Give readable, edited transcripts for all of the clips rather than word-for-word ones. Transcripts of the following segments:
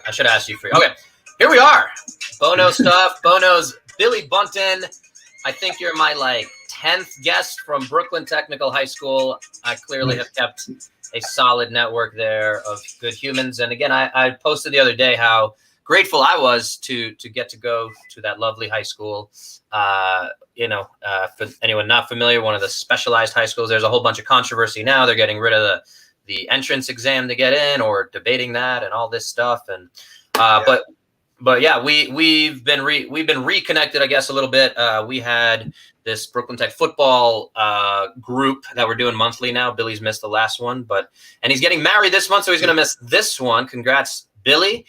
I should ask you for. Okay, here we are. Bono stuff. Bono's Billy Buntin. I think you're my 10th guest from Brooklyn Technical High School. I clearly have kept a solid network there of good humans. And again, I posted the other day how grateful I was to get to go to that lovely high school. For anyone not familiar, one of the specialized high schools. There's a whole bunch of controversy now. They're getting rid of the entrance exam to get in, or debating that and all this stuff. And but yeah, we've been reconnected, I guess, a little bit. We had this Brooklyn Tech football group that we're doing monthly now. Billy's missed the last one, and he's getting married this month, so he's going to miss this one. Congrats, Billy.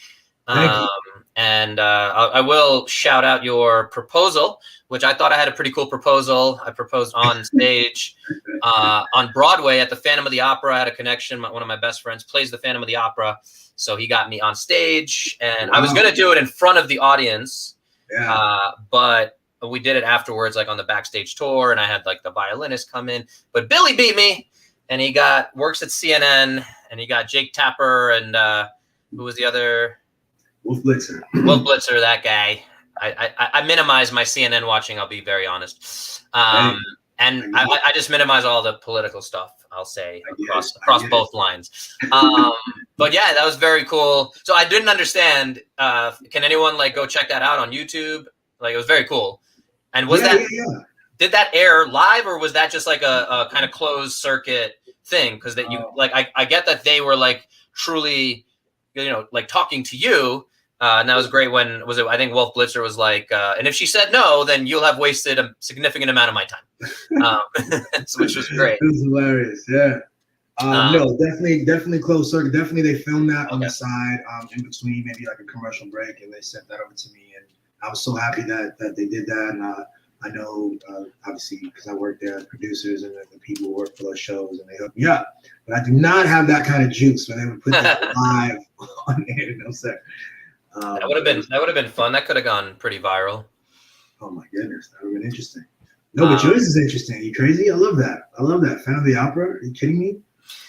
And I will shout out your proposal, which I thought I had a pretty cool proposal. I proposed on stage on Broadway at the Phantom of the Opera. I had a connection. One of my best friends plays the Phantom of the Opera. So he got me on stage, and I was going to do it in front of the audience. But we did it afterwards, on the backstage tour, and I had the violinist come in. But Billy beat me, and he works at CNN, and he got Jake Tapper, and who was the other? Wolf Blitzer. Wolf Blitzer, that guy. I minimize my CNN watching, I'll be very honest. And I just minimize all the political stuff, I'll say, across both lines. But yeah, that was very cool. So I didn't understand. Can anyone go check that out on YouTube? It was very cool. And did that air live, or was that just a kind of closed circuit thing? Because that I get that they were truly, talking to you. And that was great when I think Wolf Blitzer was and if she said no, then you'll have wasted a significant amount of my time, which was great. It was hilarious. Yeah. No, definitely closed circuit. Definitely they filmed that on the side, in between maybe a commercial break, and they sent that over to me. And I was so happy that they did that. And I know, obviously, because I work there, producers and the people who work for those shows, and they hooked me up. But I do not have that kind of juice where they would put that live on air. No sir. That would have been fun. That could have gone pretty viral. Oh my goodness, that would have been interesting. No, but yours is interesting. You crazy? I love that. Phantom of the Opera. Are you kidding me?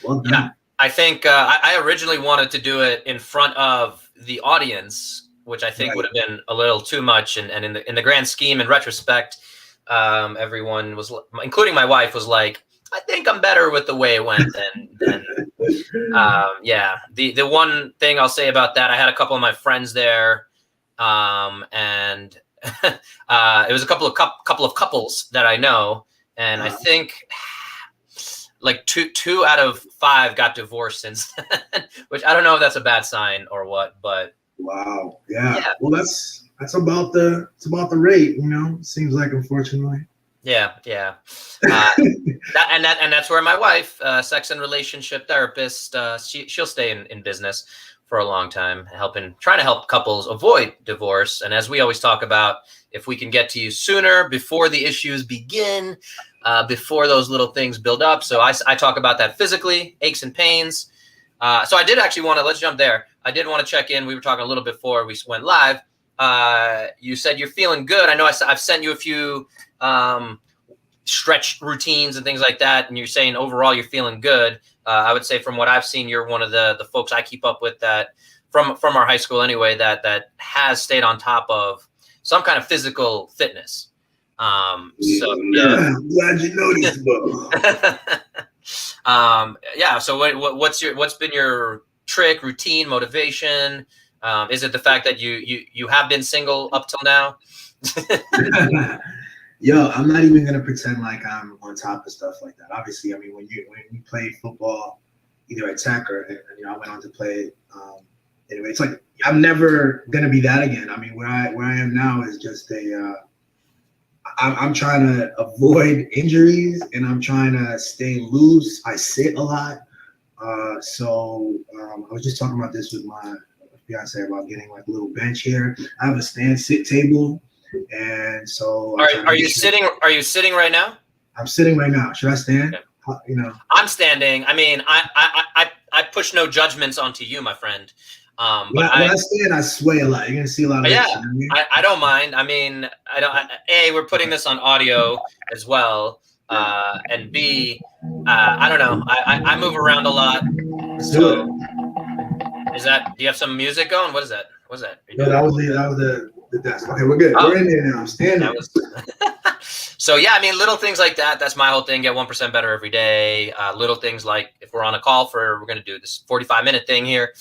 Well done. Yeah, I think I originally wanted to do it in front of the audience, which I think would have been a little too much. And in the grand scheme, in retrospect, everyone was, including my wife, was I think I'm better with the way it went than the one thing I'll say about that, I had a couple of my friends there, and it was a couple of couples that I know, and I think two out of 5 got divorced since then, which I don't know if that's a bad sign or what, but wow, yeah. Well, that's about the rate, seems like, unfortunately. Yeah. That's where my wife, sex and relationship therapist, she'll stay in business for a long time, trying to help couples avoid divorce. And as we always talk about, if we can get to you sooner, before the issues begin, before those little things build up. So I talk about that physically, aches and pains. So I did actually let's jump there. I did want to check in. We were talking a little bit before we went live. You said you're feeling good. I know I've sent you a few stretch routines and things like that, and you're saying overall you're feeling good. I would say from what I've seen, you're one of the folks I keep up with that from our high school anyway, that has stayed on top of some kind of physical fitness. I'm glad you noticed, bro. So what's been your trick, routine, motivation? Is it the fact that you have been single up till now? Yo, I'm not even gonna pretend like I'm on top of stuff like that. Obviously, I mean, when you play football, either at Tech or I went on to play. Anyway, it's I'm never gonna be that again. I mean, where I am now is just I'm trying to avoid injuries, and I'm trying to stay loose. I sit a lot, so I was just talking about this with my fiance about getting a little bench here. I have a stand-sit table. And so are you sitting right now? I'm sitting right now. Should I stand? Okay. I'm standing. I mean, I push no judgments onto you, my friend. But when I stand, I sway a lot. You're gonna see a lot of I don't mind. I mean, we're putting this on audio as well. And B, I don't know. I move around a lot. So Is that? Do you have some music going? What is that? What's that? No, that was the desk. Okay, we're good. We're in there now. I'm standing. So yeah, I mean, little things like that. That's my whole thing. Get 1% better every day. Little things like if we're on a call we're going to do this 45-minute thing here.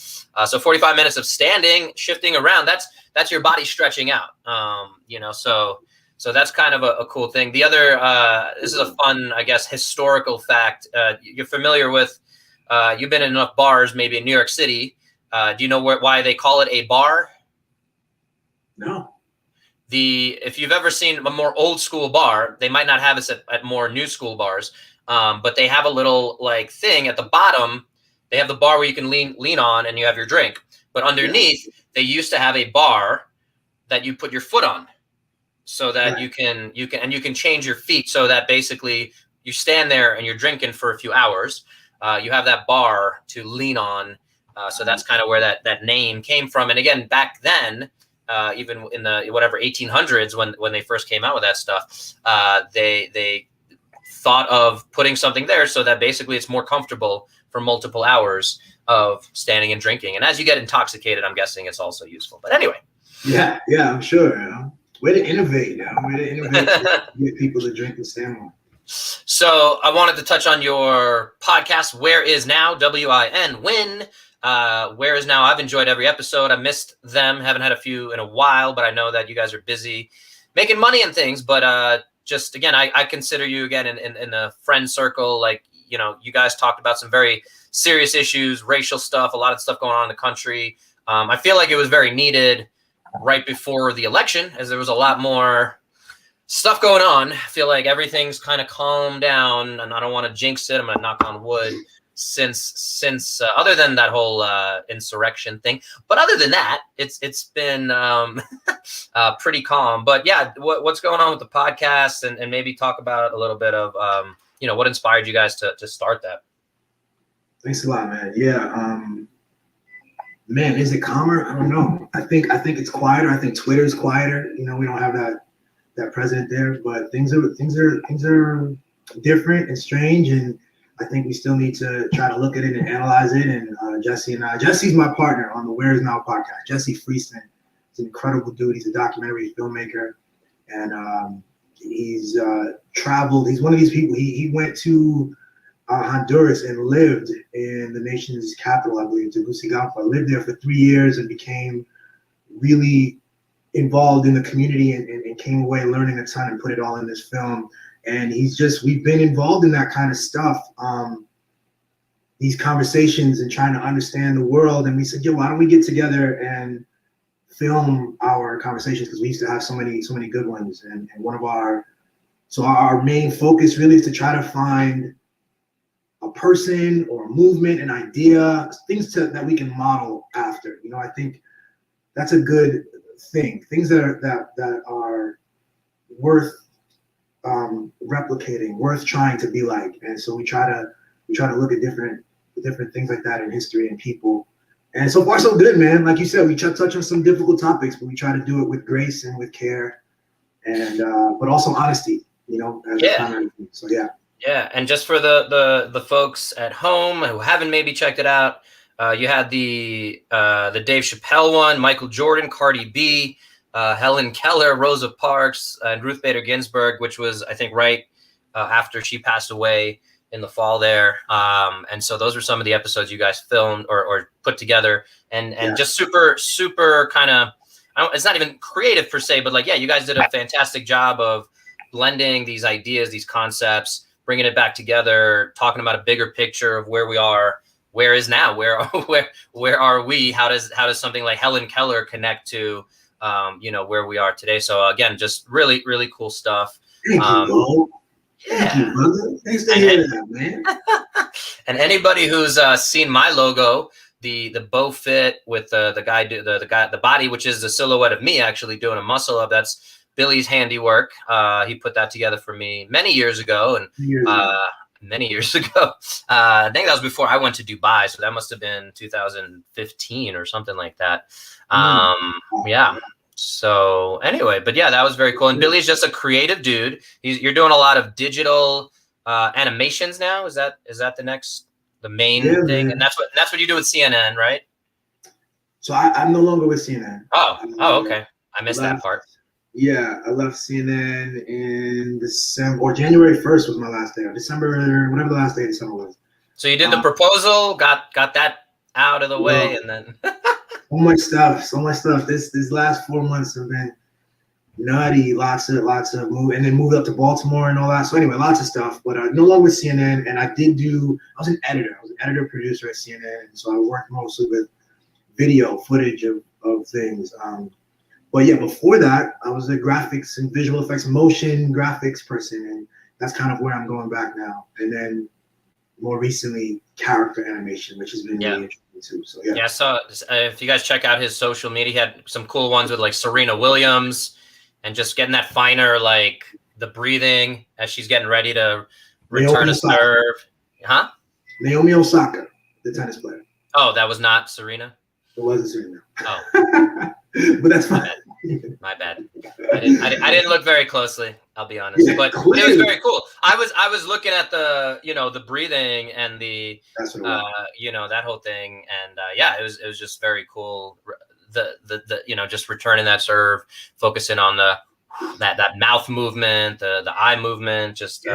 So 45 minutes of standing, shifting around. That's your body stretching out. So that's kind of a cool thing. The other, this is a fun, I guess, historical fact. You're familiar with. You've been in enough bars, maybe in New York City. Do you know why they call it a bar? No. If you've ever seen a more old school bar, they might not have this at more new school bars, but they have a little like thing at the bottom. They have the bar where you can lean on and you have your drink. But underneath, they used to have a bar that you put your foot on, so that you can change your feet, so that basically you stand there and you're drinking for a few hours. You have that bar to lean on. So that's kind of where that name came from. And again, back then, even in the 1800s when they first came out with that stuff, they thought of putting something there so that basically it's more comfortable for multiple hours of standing and drinking. And as you get intoxicated, I'm guessing it's also useful. But anyway. Yeah, I'm sure. Way to innovate now. Way to innovate to get people to drink and stand more. So I wanted to touch on your podcast, Where Is Now, WIN. Where Is Now? I've enjoyed every episode. I missed them. Haven't had a few in a while, but I know that you guys are busy making money and things. But just again, I consider you again in a friend circle. Like, you guys talked about some very serious issues, racial stuff, a lot of stuff going on in the country. I feel like it was very needed right before the election, as there was a lot more stuff going on. I feel like everything's kind of calmed down, and I don't want to jinx it. I'm going to knock on wood. Since other than that whole insurrection thing, but other than that, it's been pretty calm. But yeah, what's going on with the podcast, and maybe talk about a little bit of what inspired you guys to start that. Thanks a lot, man. Yeah, man, is it calmer? I don't know. I think it's quieter. I think Twitter's quieter. We don't have that president there, but things are different and strange, and I think we still need to try to look at it and analyze it. And Jesse's my partner on the Where Is Now podcast. Jesse Freeston is an incredible dude. He's a documentary filmmaker, and he's traveled. He's one of these people. He went to Honduras and lived in the nation's capital, I believe, Tegucigalpa. Lived there for 3 years and became really involved in the community and came away learning a ton and put it all in this film. And we've been involved in that kind of stuff, these conversations and trying to understand the world. And we said, why don't we get together and film our conversations? Because we used to have so many good ones. And our main focus really is to try to find a person or a movement, an idea, things that we can model after. I think that's a good thing. Things that are worth replicating, worth trying to be like. And so we try to look at different things like that in history and people. And so far so good, man. Like you said, we touch on some difficult topics, but we try to do it with grace and with care, and but also honesty, So yeah. And just for the folks at home who haven't maybe checked it out, you had the Dave Chappelle one, Michael Jordan, Cardi B, Helen Keller, Rosa Parks, and Ruth Bader Ginsburg, which was, I think, right after she passed away in the fall there. And so those were some of the episodes you guys filmed or put together, and just super, super kind of, it's not even creative per se, but you guys did a fantastic job of blending these ideas, these concepts, bringing it back together, talking about a bigger picture of where we are. Where is now? Where are we? How does something like Helen Keller connect to where we are today? So again, just really, really cool stuff. Thank you, bro. Thank you, brother. Thanks to hear that, man. And anybody who's seen my logo, the bow fit with the body, which is the silhouette of me actually doing a muscle up, that's Billy's handiwork. He put that together for me many years ago, and many years ago. I think that was before I went to Dubai, so that must have been 2015 or something like that. Yeah. So anyway, but yeah, that was very cool. And Billy's just a creative dude. You're doing a lot of digital animations now. Is that the main thing? Man. And that's what you do with CNN, right? So I'm no longer with CNN. Okay. I missed that part. Yeah, I left CNN in December, or January 1st was my last day, or December, whatever the last day of December was. So you did the proposal, got that out of the way, and then so much stuff. This last 4 months have been nutty. Lots of move, and then moved up to Baltimore and all that. So anyway, lots of stuff. But no longer with CNN, and I was an editor. I was an editor producer at CNN, so I worked mostly with video footage of things. But yeah, before that, I was a graphics and visual effects, motion graphics person, and that's kind of where I'm going back now. And then more recently, character animation, which has been really interesting too. So yeah. So if you guys check out his social media, he had some cool ones with like Serena Williams, and just getting that finer, like the breathing as she's getting ready to return a serve. Huh? Naomi Osaka, the tennis player. Oh, that was not Serena? It wasn't Serena. Oh. But that's fine. My bad. I didn't look very closely, I'll be honest. Yeah, but it was very cool. I was looking at the the breathing and the that whole thing, and it was just very cool. The just returning that serve, focusing on that mouth movement, the eye movement, just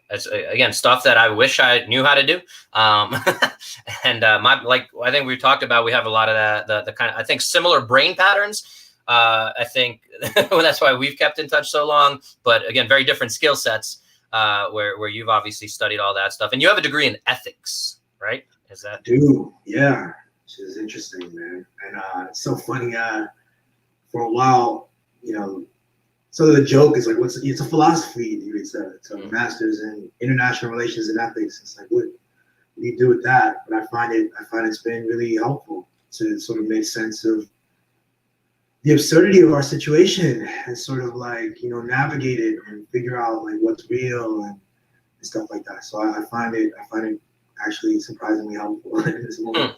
that's again stuff that I wish I knew how to do. And I think we talked about, we have a lot of that the kind of, I think, similar brain patterns. I think that's why we've kept in touch so long. But again, very different skill sets. Where you've obviously studied all that stuff, and you have a degree in ethics, right? Is that? Yeah. Which is interesting, man. And it's so funny. For a while, so the joke is like, it's a philosophy degree. It's a master's in international relations and ethics. It's like, what do you do with that? But I find it's been really helpful to sort of make sense of the absurdity of our situation and sort of like, navigate it and figure out like what's real and stuff like that. So I find it actually surprisingly helpful in this moment.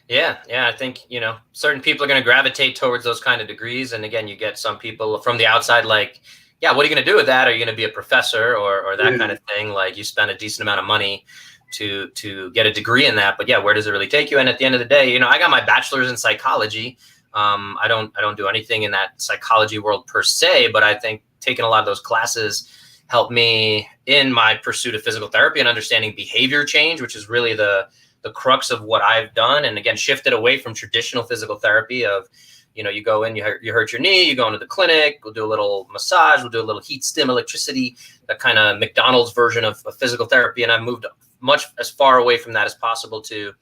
Yeah, I think, certain people are going to gravitate towards those kind of degrees. And again, you get some people from the outside like, yeah, what are you going to do with that? Are you going to be a professor or that kind of thing? Like, you spend a decent amount of money to get a degree in that. But yeah, where does it really take you? And at the end of the day, I got my bachelor's in psychology. I don't do anything in that psychology world per se, but I think taking a lot of those classes helped me in my pursuit of physical therapy and understanding behavior change, which is really the crux of what I've done. And again, shifted away from traditional physical therapy of, you go in, you hurt your knee, you go into the clinic, we'll do a little massage, we'll do a little heat stim, electricity, that kind of McDonald's version of physical therapy. And I've moved much as far away from that as possible to,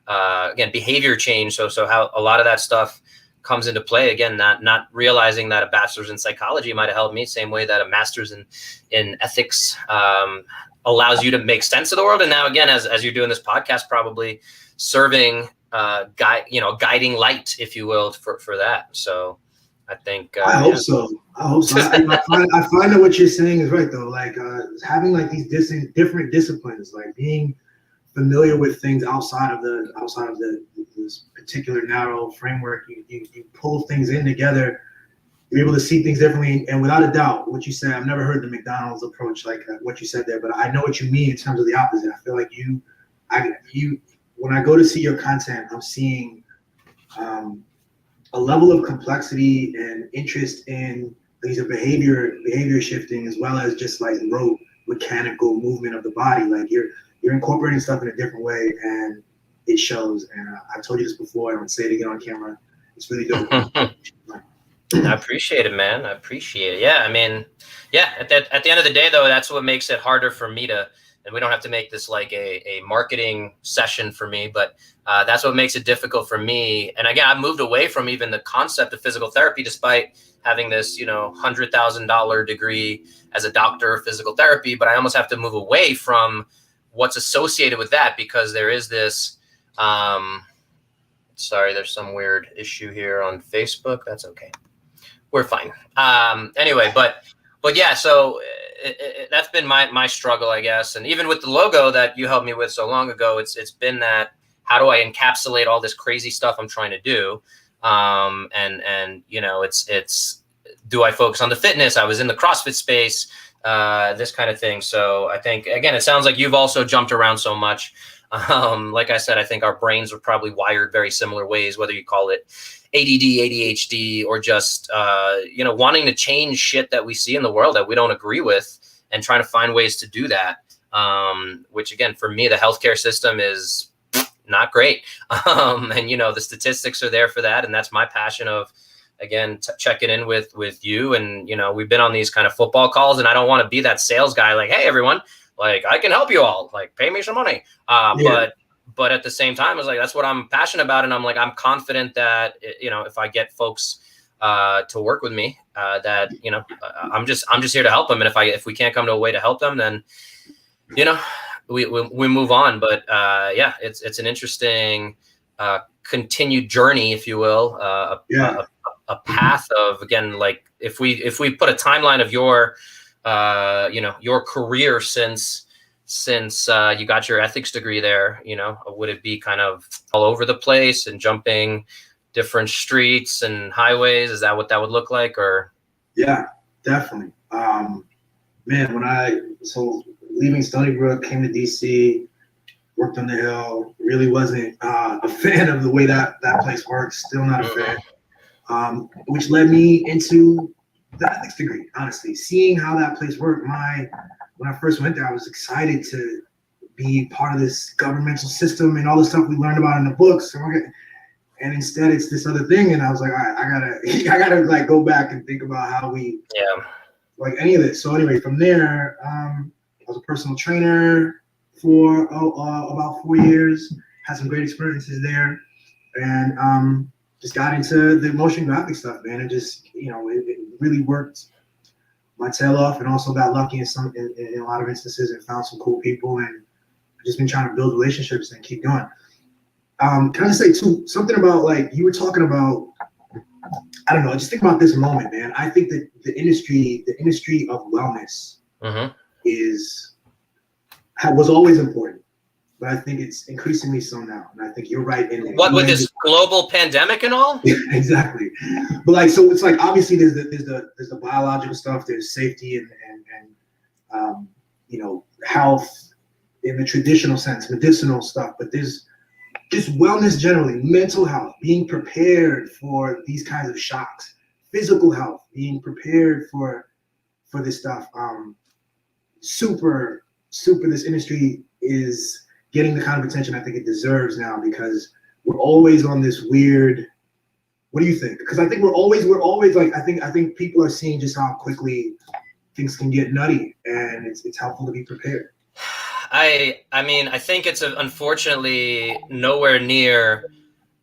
again, behavior change. So how a lot of that stuff comes into play. Again, not realizing that a bachelor's in psychology might have helped me, same way that a master's in ethics allows you to make sense of the world. And now, again, as you're doing this podcast, probably serving guiding light, if you will, for that. So I think I hope so. I find that what you're saying is right, though. Like having like these different disciplines, like being familiar with things outside of this particular narrow framework, you pull things in together. You're able to see things differently, and without a doubt, what you said, I've never heard the McDonald's approach like what you said there, but I know what you mean in terms of the opposite. I feel like you, when I go to see your content, I'm seeing a level of complexity and interest in things of behavior shifting, as well as just like rote mechanical movement of the body. Like you're incorporating stuff in a different way, and it shows. And I've told you this before, and I'm gonna say it again on camera. It's really dope. I appreciate it, man. I appreciate it. Yeah, I mean, yeah, at the end of the day, though, that's what makes it harder for me to, and we don't have to make this like a marketing session for me, but that's what makes it difficult for me. And again, I've moved away from even the concept of physical therapy, despite having this, $100,000 degree as a doctor of physical therapy, but I almost have to move away from what's associated with that, because there is this, sorry, there's some weird issue here on Facebook. That's okay. We're fine. Anyway, but yeah, so that's been my struggle, I guess. And even with the logo that you helped me with so long ago, it's been that, how do I encapsulate all this crazy stuff I'm trying to do? And it's do I focus on the fitness? I was in the CrossFit space, this kind of thing. So I think, again, it sounds like you've also jumped around so much. Like I said, I think our brains are probably wired very similar ways, whether you call it ADD, ADHD, or just, wanting to change shit that we see in the world that we don't agree with and trying to find ways to do that. Which again, for me, the healthcare system is not great. And, the statistics are there for that. And that's my passion of, again, checking in with you. And, we've been on these kind of football calls, and I don't want to be that sales guy like, hey, everyone, like, I can help you all, like, pay me some money. But at the same time, it's like, that's what I'm passionate about. And I'm like, I'm confident that, if I get folks to work with me, that, I'm just here to help them. And if we can't come to a way to help them, then, we move on. But it's an interesting continued journey, if you will, a path of, again, like, if we put a timeline of your your career since you got your ethics degree there, would it be kind of all over the place and jumping different streets and highways? Is that what that would look like? Or yeah, definitely. Man, leaving Stony Brook, came to DC, worked on the Hill, really wasn't a fan of the way that place works. Still not a fan. Which led me into the ethics degree, honestly. Seeing how that place worked, when I first went there, I was excited to be part of this governmental system and all the stuff we learned about in the books. And instead, it's this other thing. And I was like, all right, I gotta like go back and think about how we like any of this. So anyway, from there, I was a personal trainer for about 4 years. Had some great experiences there, and just got into the motion graphic stuff, man. It just, it really worked my tail off, and also got lucky in a lot of instances and found some cool people, and I've just been trying to build relationships and keep going. Can I just say too, something about, like, you were talking about, I don't know, just think about this moment, man. I think that the industry of wellness was always important, but I think it's increasingly so now. And I think you're right in it. What, with this global pandemic and all? Exactly. But like, so it's like, obviously there's the biological stuff, there's safety and health in the traditional sense, medicinal stuff, but there's just wellness generally, mental health, being prepared for these kinds of shocks, physical health, being prepared for this stuff. Super, this industry is getting the kind of attention I think it deserves now, because we're always on this weird, what do you think? Because I think we're always like, I think people are seeing just how quickly things can get nutty, and it's helpful to be prepared. I mean, I think it's unfortunately nowhere near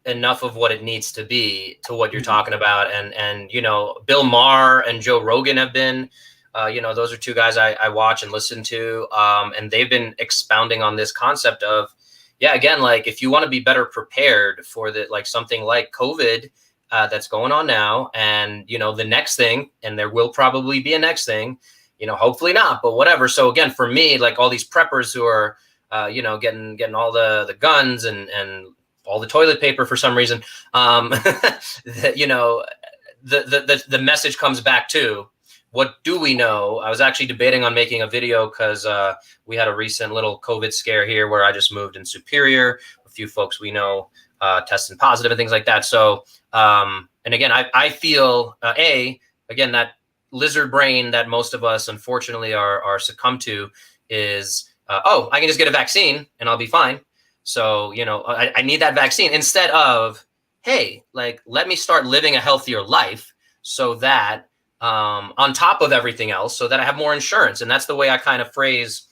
enough of what it needs to be to what you're talking about. And Bill Maher and Joe Rogan have been, those are two guys I watch and listen to. And they've been expounding on this concept of, again, like, if you want to be better prepared for something like COVID that's going on now, and, the next thing, and there will probably be a next thing, hopefully not, but whatever. So again, for me, like, all these preppers who are, getting all the guns and all the toilet paper for some reason, the message comes back to, what do we know? I was actually debating on making a video because we had a recent little COVID scare here where I just moved in Superior. A few folks we know testing positive and things like that. So, and again, I feel, again, that lizard brain that most of us unfortunately are succumbed to is, I can just get a vaccine and I'll be fine. So, I need that vaccine, instead of, hey, like, let me start living a healthier life so that on top of everything else, so that I have more insurance. And that's the way I kind of phrase,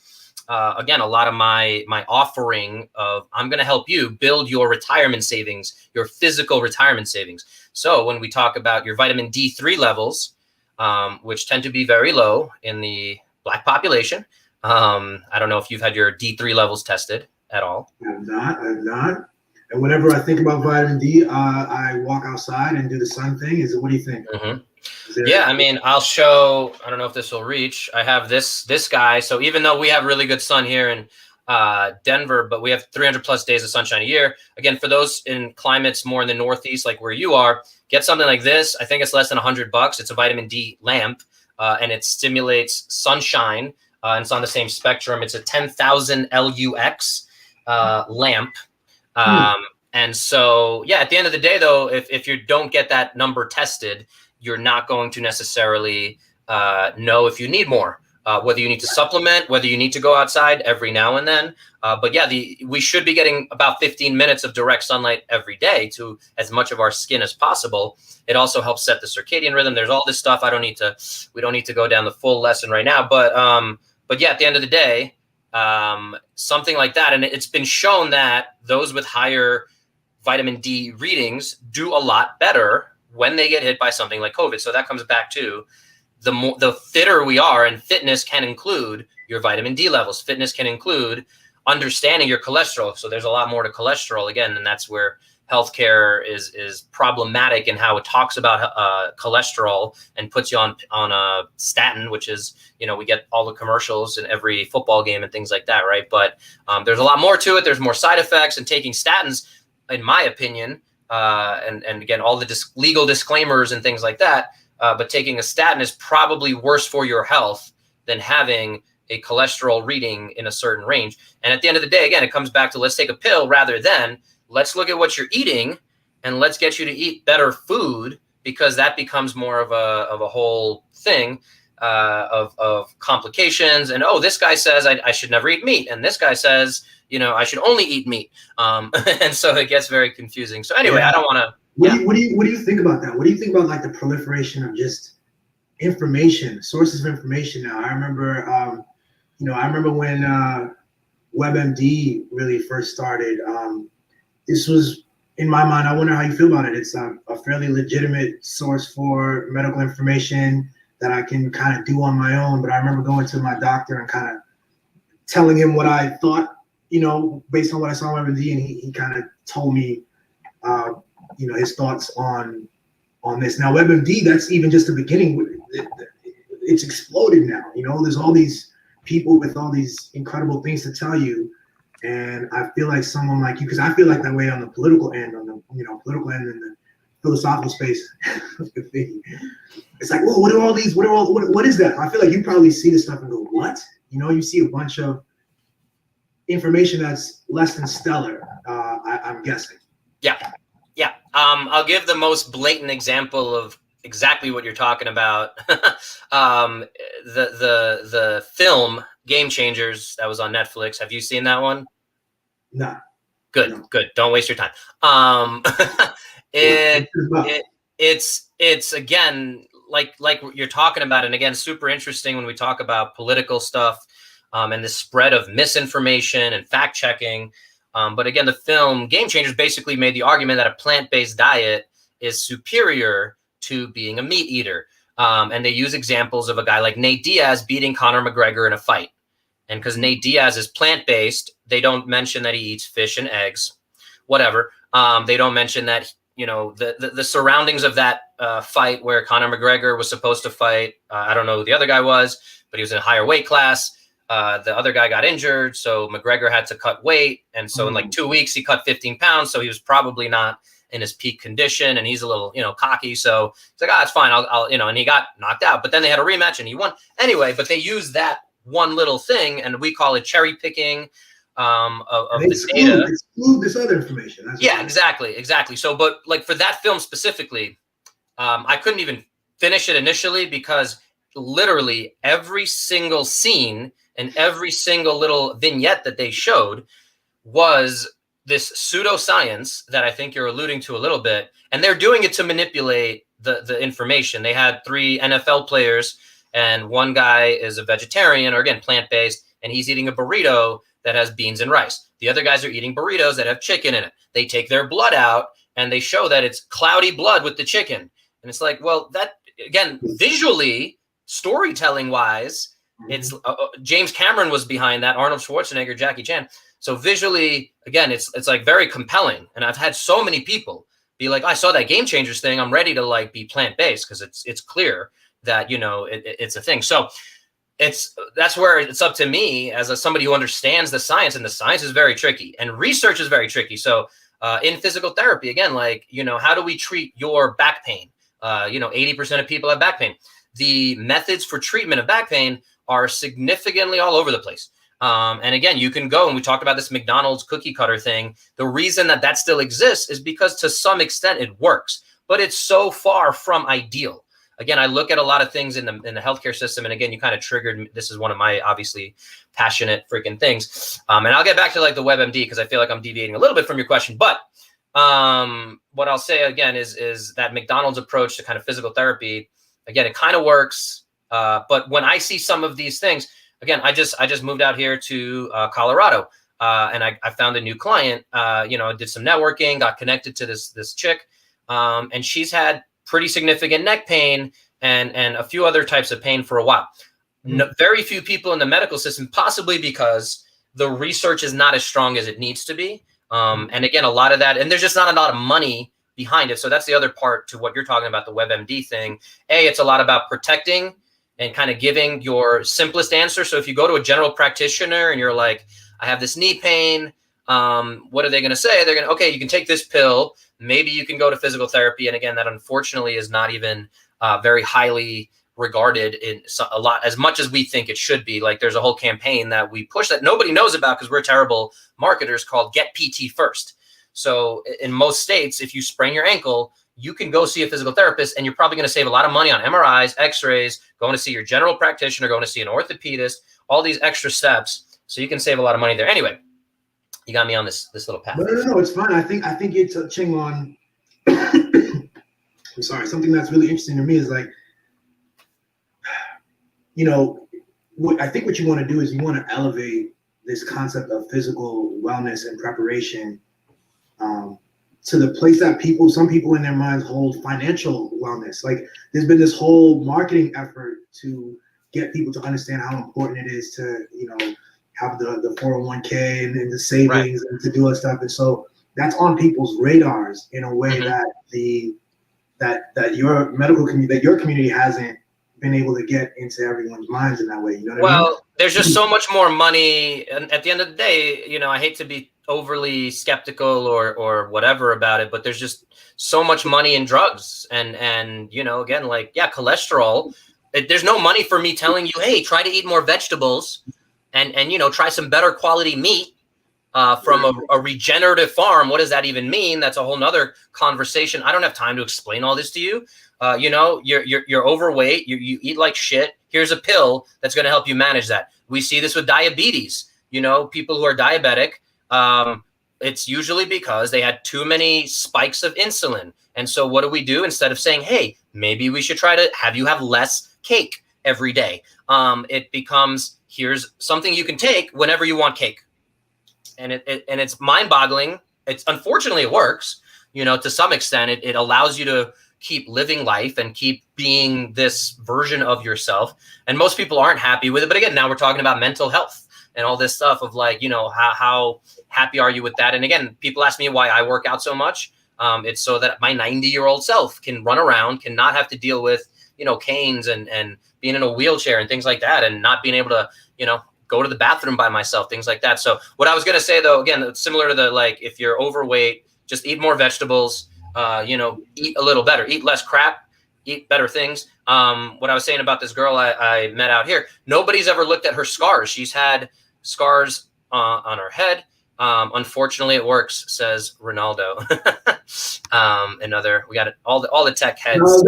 again, a lot of my offering of, I'm going to help you build your retirement savings, your physical retirement savings. So when we talk about your vitamin D3 levels, which tend to be very low in the Black population. I don't know if you've had your D3 levels tested at all. I've not. And whenever I think about vitamin D, I walk outside and do the sun thing. What do you think? I mean, I'll show, I don't know if this will reach. I have this guy. So even though we have really good sun here in Denver, but we have 300 plus days of sunshine a year. Again, for those in climates more in the Northeast, like where you are, get something like this. I think it's less than $100. It's a vitamin D lamp, and it stimulates sunshine, and it's on the same spectrum. It's a 10,000 LUX. lamp. And so, yeah, at the end of the day, though, if you don't get that number tested, you're not going to necessarily know if you need more, whether you need to supplement, whether you need to go outside every now and then. But yeah, we should be getting about 15 minutes of direct sunlight every day to as much of our skin as possible. It also helps set the circadian rhythm. There's all this stuff. We don't need to go down the full lesson right now. But yeah, at the end of the day, something like that. And it's been shown that those with higher vitamin D readings do a lot better when they get hit by something like COVID. So that comes back to the fitter we are, and fitness can include your vitamin D levels. Fitness can include understanding your cholesterol. So there's a lot more to cholesterol again, and that's where healthcare is problematic in how it talks about cholesterol and puts you on a statin, which is, we get all the commercials in every football game and things like that, right? But there's a lot more to it. There's more side effects, and taking statins, in my opinion, and again, all the legal disclaimers and things like that, but taking a statin is probably worse for your health than having a cholesterol reading in a certain range. And at the end of the day, again, it comes back to let's take a pill rather than let's look at what you're eating and let's get you to eat better food, because that becomes more of a whole thing of complications. And, this guy says I should never eat meat, and this guy says, I should only eat meat. And so it gets very confusing. So anyway, I don't want to. What do you think about that? What do you think about like the proliferation of just information, sources of information now? I remember, when WebMD really first started. This was, in my mind, I wonder how you feel about it. It's a fairly legitimate source for medical information that I can kind of do on my own. But I remember going to my doctor and kind of telling him what I thought, based on what I saw on WebMD, and he kind of told me, his thoughts on this. Now, WebMD, that's even just the beginning. It's exploded now. There's all these people with all these incredible things to tell you. And I feel like someone like you, because I feel like that way on the political end, political end in the philosophical space. It's like, whoa, what is that? I feel like you probably see this stuff and go, what? You see a bunch of information that's less than stellar, I'm guessing. Yeah. I'll give the most blatant example of exactly what you're talking about. The film Game Changers that was on Netflix. Have you seen that one? No. Good. Don't waste your time. It's again like what you're talking about, and again, super interesting when we talk about political stuff, and the spread of misinformation and fact checking. But again, the film Game Changers basically made the argument that a plant-based diet is superior to being a meat eater. And they use examples of a guy like Nate Diaz beating Conor McGregor in a fight. And because Nate Diaz is plant-based, they don't mention that he eats fish and eggs, whatever. They don't mention that, the surroundings of that fight where Conor McGregor was supposed to fight. I don't know who the other guy was, but he was in a higher weight class. The other guy got injured, so McGregor had to cut weight. And so in like 2 weeks, he cut 15 pounds. So he was probably not in his peak condition, and he's a little, cocky. So he's like, it's fine. I'll and he got knocked out, but then they had a rematch and he won anyway. But they used that one little thing, and we call it cherry picking of the data. Exclude this other information. Exactly. So, but like for that film specifically, I couldn't even finish it initially because literally every single scene and every single little vignette that they showed was this pseudoscience that I think you're alluding to a little bit. And they're doing it to manipulate the information. They had 3 NFL players, and one guy is a vegetarian, or again, plant-based, and he's eating a burrito that has beans and rice. The other guys are eating burritos that have chicken in it. They take their blood out and they show that it's cloudy blood with the chicken. And it's like, well, that, again, visually, storytelling wise, it's James Cameron was behind that, Arnold Schwarzenegger, Jackie Chan. So visually, again, it's like very compelling. And I've had so many people be like, I saw that Game Changers thing. I'm ready to like be plant-based because it's clear that, it's a thing. So that's where it's up to me as somebody who understands the science, and the science is very tricky and research is very tricky. So in physical therapy, again, like, how do we treat your back pain? 80% of people have back pain. The methods for treatment of back pain are significantly all over the place. And again, you can go, and we talked about this McDonald's cookie cutter thing. The reason that that still exists is because to some extent it works, but it's so far from ideal. Again, I look at a lot of things in the healthcare system, and again, you kind of triggered. This is one of my obviously passionate freaking things. And I'll get back to like the WebMD because I feel like I'm deviating a little bit from your question. But what I'll say again is that McDonald's approach to kind of physical therapy, again, it kind of works. But when I see some of these things, again, I just moved out here to Colorado, and I found a new client. Did some networking, got connected to this chick, and she's had pretty significant neck pain and a few other types of pain for a while. No, very few people in the medical system, possibly because the research is not as strong as it needs to be. And again, a lot of that, and there's just not a lot of money behind it. So that's the other part to what you're talking about, the WebMD thing. It's a lot about protecting and kind of giving your simplest answer. So if you go to a general practitioner and you're like, I have this knee pain, what are they going to say? They're going to, okay, you can take this pill. Maybe you can go to physical therapy. And again, that unfortunately is not even very highly regarded in a lot, as much as we think it should be. Like there's a whole campaign that we push that nobody knows about because we're terrible marketers, called Get PT First. So in most states, if you sprain your ankle, you can go see a physical therapist, and you're probably going to save a lot of money on MRIs, x-rays, going to see your general practitioner, going to see an orthopedist, all these extra steps. So you can save a lot of money there. Anyway, you got me on this little path. No, it's fine. I think you're touching on, I'm sorry, something that's really interesting to me is like, I think what you want to do is you want to elevate this concept of physical wellness and preparation to the place that some people in their minds hold financial wellness. Like there's been this whole marketing effort to get people to understand how important it is to, have the 401k and the savings, right, and to do all that stuff. And so that's on people's radars in a way that your medical community, that your community hasn't been able to get into everyone's minds in that way. You know what I mean? Well, there's just so much more money. And at the end of the day, I hate to be overly skeptical or whatever about it, but there's just so much money in drugs. And again, like, yeah, cholesterol, there's no money for me telling you, hey, try to eat more vegetables and try some better quality meat from a regenerative farm. What does that even mean? That's a whole nother conversation. I don't have time to explain all this to you. You're overweight, you eat like shit. Here's a pill that's going to help you manage that. We see this with diabetes. People who are diabetic, it's usually because they had too many spikes of insulin. And so what do? Instead of saying, hey, maybe we should try to have you have less cake every day, it becomes, here's something you can take whenever you want cake. And it's mind-boggling. Unfortunately it works, to some extent. It allows you to keep living life and keep being this version of yourself. And most people aren't happy with it. But again, now we're talking about mental health and all this stuff of like, how happy are you with that? And again, people ask me why I work out so much. It's so that my 90-year-old self can run around, can not have to deal with, canes and being in a wheelchair and things like that, and not being able to, go to the bathroom by myself, things like that. So what I was going to say, though, again, it's similar to the, like, if you're overweight, just eat more vegetables, eat a little better, eat less crap, eat better things. What I was saying about this girl I met out here, nobody's ever looked at her scars. She's had scars on her head. Unfortunately, it works, says Ronaldo. We got all the tech heads.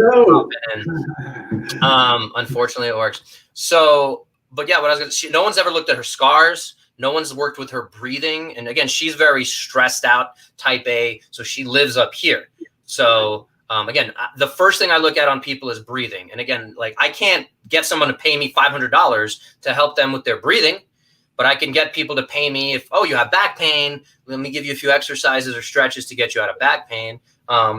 Unfortunately, it works. So, but yeah, what I was going to say, no one's ever looked at her scars. No one's worked with her breathing. And again, she's very stressed out, type A. So she lives up here. So again, the first thing I look at on people is breathing. And again, like, I can't get someone to pay me $500 to help them with their breathing, but I can get people to pay me if, you have back pain, let me give you a few exercises or stretches to get you out of back pain.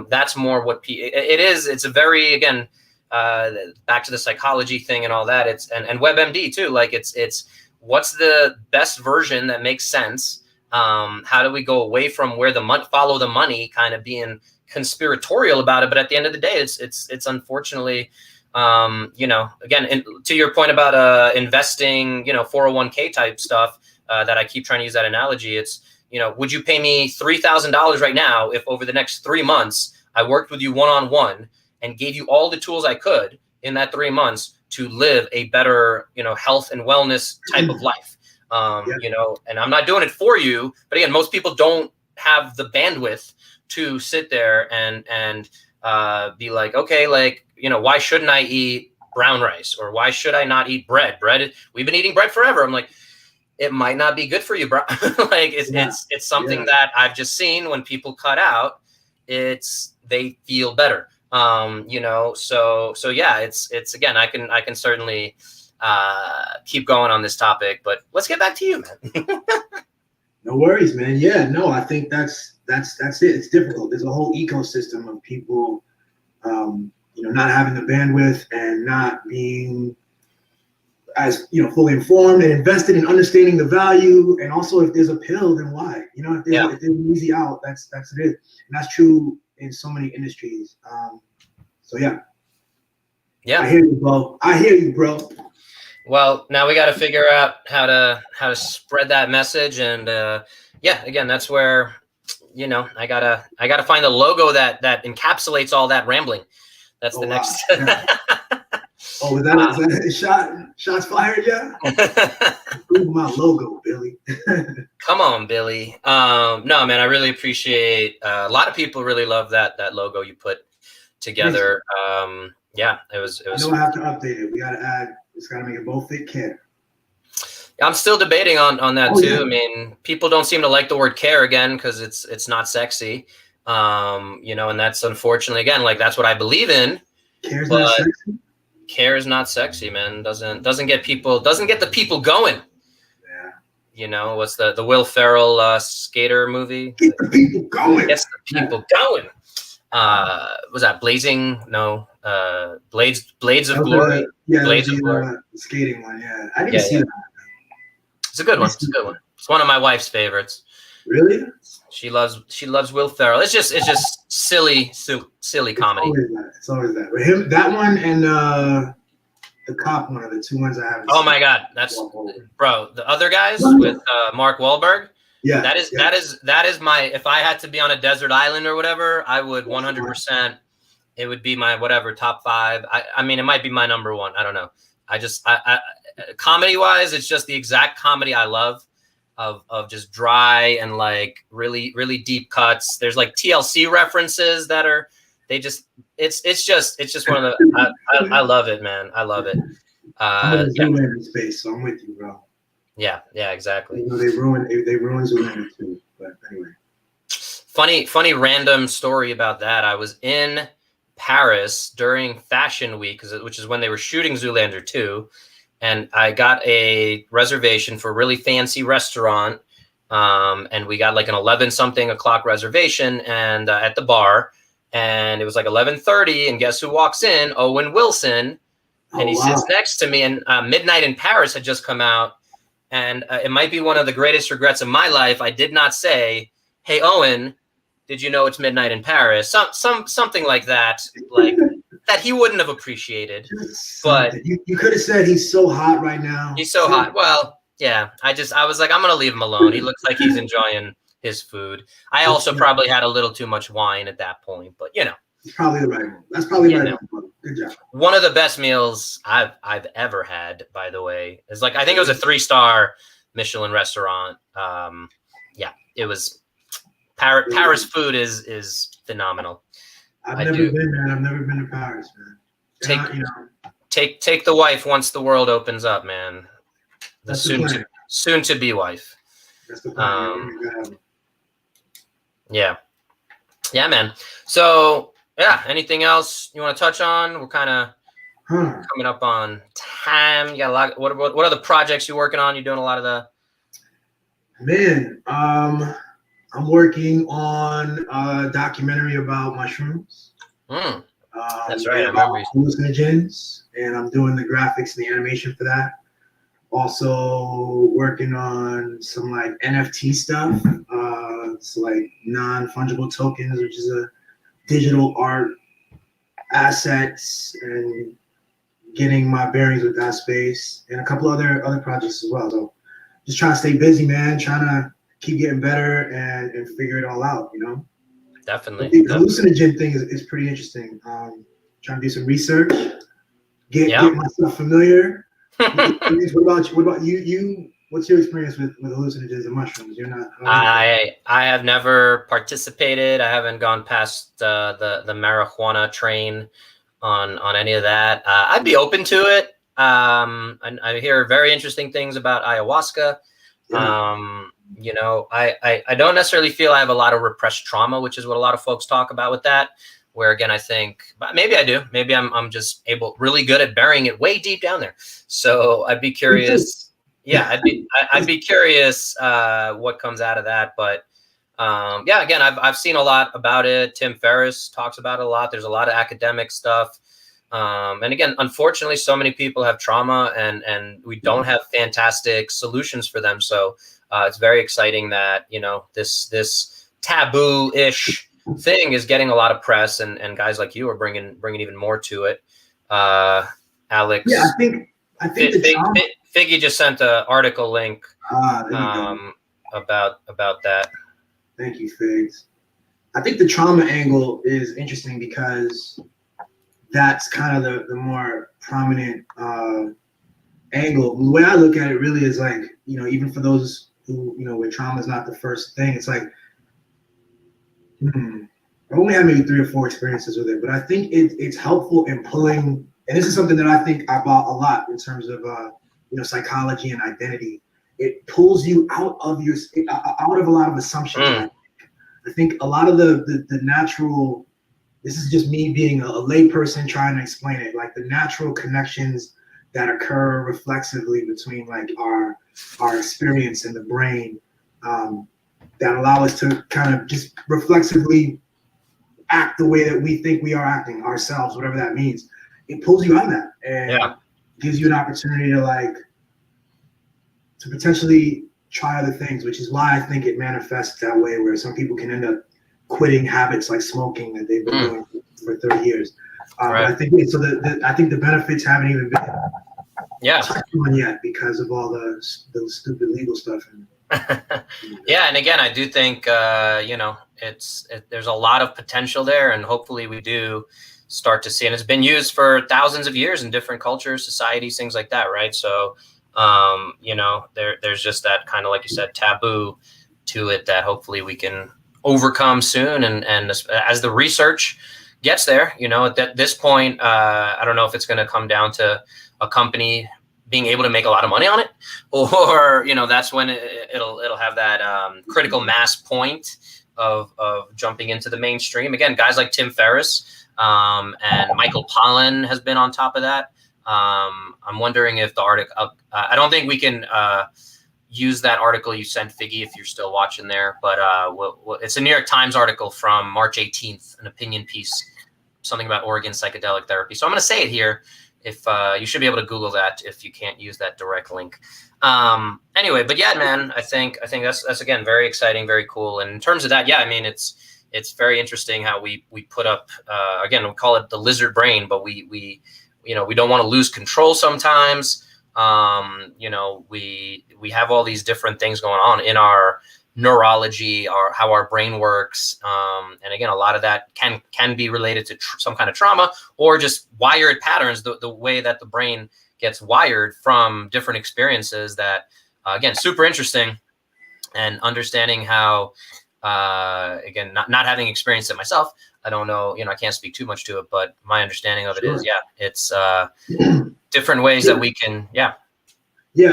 That's more what it is. It's a very, again, back to the psychology thing and all that. And WebMD too. Like it's what's the best version that makes sense? How do we go away from where follow the money, kind of being conspiratorial about it? But at the end of the day, it's unfortunately, again, to your point about investing, 401k type stuff, that I keep trying to use that analogy. It's, would you pay me $3,000 right now if over the next 3 months I worked with you one-on-one and gave you all the tools I could in that 3 months to live a better, health and wellness type of life? You know, and I'm not doing it for you, but again, most people don't have the bandwidth to sit there and be like, okay, like, you know, why shouldn't I eat brown rice, or why should I not eat bread? We've been eating bread forever. I'm like, it might not be good for you, bro. Like it's something that I've just seen when people cut out, they feel better. You know, so yeah, it's again, I can certainly keep going on this topic, but let's get back to you, man. No worries, man. Yeah, no, I think that's it. It's difficult. There's a whole ecosystem of people, you know, not having the bandwidth and not being as, you know, fully informed and invested in understanding the value. And also, if there's a pill, then why? You know, if there's an easy out, that's it. And that's true in so many industries. So yeah. I hear you, bro. Well, now we got to figure out how to spread that message, and yeah, again, that's where, you know, I gotta find a logo that encapsulates all that rambling. That's the next. Yeah. Oh, is that shots fired? Yeah. Approve my logo, Billy. Come on, Billy. No, man, I really appreciate. A lot of people really love that logo you put together. Yeah, it was. I know I have to update it. We gotta add. It's gotta make it both fit care. I'm still debating on that too. Yeah. I mean, people don't seem to like the word care again because it's not sexy. You know, and that's unfortunately, again, like, that's what I believe in. Care's not sexy. Care is not sexy, man. Doesn't get the people going. Yeah. You know, what's the Will Ferrell skater movie? Get the people going. Gets the people going. Was that Blazing? No. Blades of Glory. Blades of Glory. Skating one. Yeah, I didn't see that. It's a good one. It's one of my wife's favorites. Really? She loves Will Ferrell. It's just silly comedy. It's always that. But him, that one, and the cop one are the two ones I haven't. Oh my God, that's bro. The other guys with Mark Wahlberg. Yeah, that is my. If I had to be on a desert island or whatever, I would 100%. It would be my whatever top 5. I mean, it might be my number 1. I don't know. I comedy wise, it's just the exact comedy I love. Of just dry and like really, really deep cuts. There's like TLC references that are, it's just one of the, I love it, man. I love it. I'm in Zoolander space, so I'm with you, bro. Yeah, exactly. You know, they ruined Zoolander too, but anyway. Funny random story about that. I was in Paris during Fashion Week, which is when they were shooting Zoolander 2. And I got a reservation for a really fancy restaurant. And we got like an 11-something o'clock reservation and at the bar. And it was like 11:30. And guess who walks in? Owen Wilson. And he sits next to me. And Midnight in Paris had just come out. And it might be one of the greatest regrets of my life. I did not say, hey, Owen, did you know it's Midnight in Paris? Something like that. Like, that he wouldn't have appreciated, but you could have said he's so hot right now. He's so hot. Well, yeah. I was like, I'm gonna leave him alone. He looks like he's enjoying his food. I also probably had a little too much wine at that point, but you know, it's probably the right one. That's probably the right one. Good job. One of the best meals I've ever had, by the way, is like, I think it was a 3-star Michelin restaurant. Yeah, it was. Paris food is phenomenal. I've never been, man. I've never been to Paris, man. Take the wife once the world opens up, man. The soon to be wife. That's the plan. Yeah, man. So yeah, anything else you want to touch on? We're kind of coming up on time. You got a lot. What are the projects you're working on? You're doing a lot of the. Man, I'm working on a documentary about mushrooms. That's right. I remember. Hallucinogens, and I'm doing the graphics and the animation for that. Also working on some like NFT stuff. So like non-fungible tokens, which is a digital art assets, and getting my bearings with that space, and a couple other projects as well. So just trying to stay busy, man. Trying to keep getting better and figure it all out, you know? Definitely. The hallucinogen thing is pretty interesting. Trying to do some research, get myself familiar. What about you? what's your experience with hallucinogens and mushrooms? You're not. I have never participated. I haven't gone past the marijuana train on any of that. I'd be open to it. I hear very interesting things about ayahuasca. Yeah. You know, I don't necessarily feel I have a lot of repressed trauma, which is what a lot of folks talk about with that. Where again, I think, but maybe I do. Maybe I'm just really good at burying it way deep down there. So I'd be curious. Yeah, I'd be curious what comes out of that. But yeah, again, I've seen a lot about it. Tim Ferriss talks about it a lot. There's a lot of academic stuff. And again, unfortunately, so many people have trauma, and we don't have fantastic solutions for them. So it's very exciting that, you know, this taboo-ish thing is getting a lot of press, and guys like you are bringing even more to it. Alex, yeah, I think Figgy just sent an article link about that. Thank you, Figs. I think the trauma angle is interesting because that's kind of the more prominent angle. The way I look at it really is like, you know, even for those who, you know, where trauma is not the first thing, it's like, I only had maybe 3 or 4 experiences with it, but I think it's helpful in pulling, and this is something that I think I bought a lot in terms of, you know, psychology and identity. It pulls you out of a lot of assumptions. I think a lot of the natural, this is just me being a lay person trying to explain it, like the natural connections that occur reflexively between like our experience in the brain, that allow us to kind of just reflexively act the way that we think we are acting ourselves, whatever that means. It pulls you out of that and gives you an opportunity to potentially try other things, which is why I think it manifests that way, where some people can end up quitting habits like smoking that they've been doing for 30 years. I think so. I think the benefits haven't even been touched on yet because of all the stupid legal stuff. Yeah, and again, I do think you know, there's a lot of potential there, and hopefully we do start to see. And it's been used for thousands of years in different cultures, societies, things like that, right? So you know, there's just that kind of, like you said, taboo to it that hopefully we can overcome soon. And as the research gets there, you know, at this point, I don't know if it's going to come down to a company being able to make a lot of money on it, or, you know, that's when it'll have that critical mass point of jumping into the mainstream. Again, guys like Tim Ferriss and Michael Pollan has been on top of that. I'm wondering if the article, I don't think we can use that article you sent, Figgy, if you're still watching there, but it's a New York Times article from March 18th, an opinion piece, something about Oregon psychedelic therapy. So I'm going to say it here. If you should be able to Google that if you can't use that direct link. Anyway, but yeah, man, I think that's again very exciting, very cool. And in terms of that, yeah, I mean, it's very interesting how we put up again, we call it the lizard brain, but we you know, we don't want to lose control sometimes. You know, we have all these different things going on in our neurology, how our brain works, and again, a lot of that can be related to some kind of trauma or just wired patterns, the way that the brain gets wired from different experiences. That again, super interesting, and understanding how again, not having experienced it myself, I don't know, you know, I can't speak too much to it, but my understanding of it is, yeah, it's different ways that we can, yeah,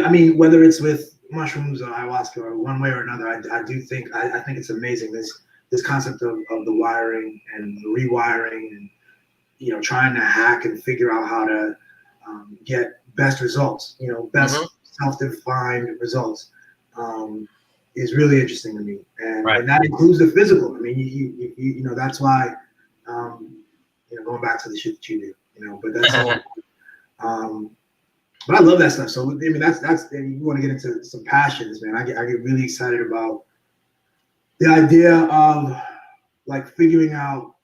I mean, whether it's with mushrooms or ayahuasca or one way or another, I do think I think it's amazing, this concept of the wiring and the rewiring, and, you know, trying to hack and figure out how to get best results, you know, best self-defined results, is really interesting to me, and that includes the physical. I mean, you know, that's why, you know, going back to the shit that you do, you know, but that's all. But I love that stuff. So I mean, that's you want to get into some passions, man. I get really excited about the idea of like figuring out,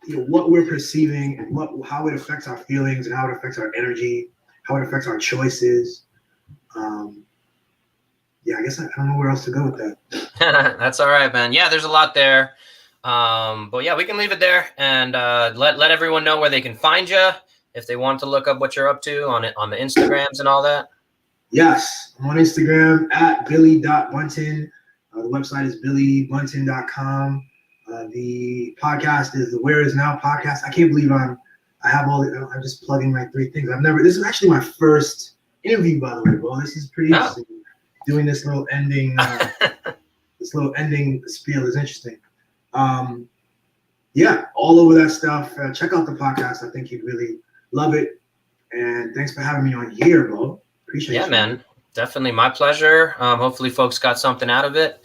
you know, what we're perceiving and how it affects our feelings and how it affects our energy, how it affects our choices. Yeah, I guess I don't know where else to go with that. That's all right, man. Yeah, there's a lot there. But yeah, we can leave it there, and let everyone know where they can find you if they want to look up what you're up to on the Instagrams and all that. Yes, I'm on Instagram at billy.buntin. The website is billybuntin.com. The podcast is the Where Is Now podcast. I can't believe I'm just plugging my 3 things. This is actually my first interview, by the way, bro. This is pretty interesting. Doing this little ending, spiel is interesting. Yeah, all over that stuff. Check out the podcast. I think you'd really love it. And thanks for having me on here, bro. Appreciate you. Yeah, man. Definitely my pleasure. Hopefully folks got something out of it.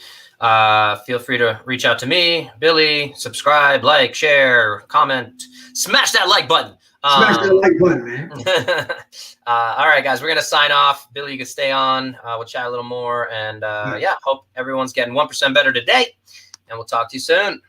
Feel free to reach out to me, Billy, subscribe, like, share, comment, smash that like button. Smash that like button, man. All right, guys, we're going to sign off. Billy, you can stay on. We'll chat a little more. And hope everyone's getting 1% better today. And we'll talk to you soon.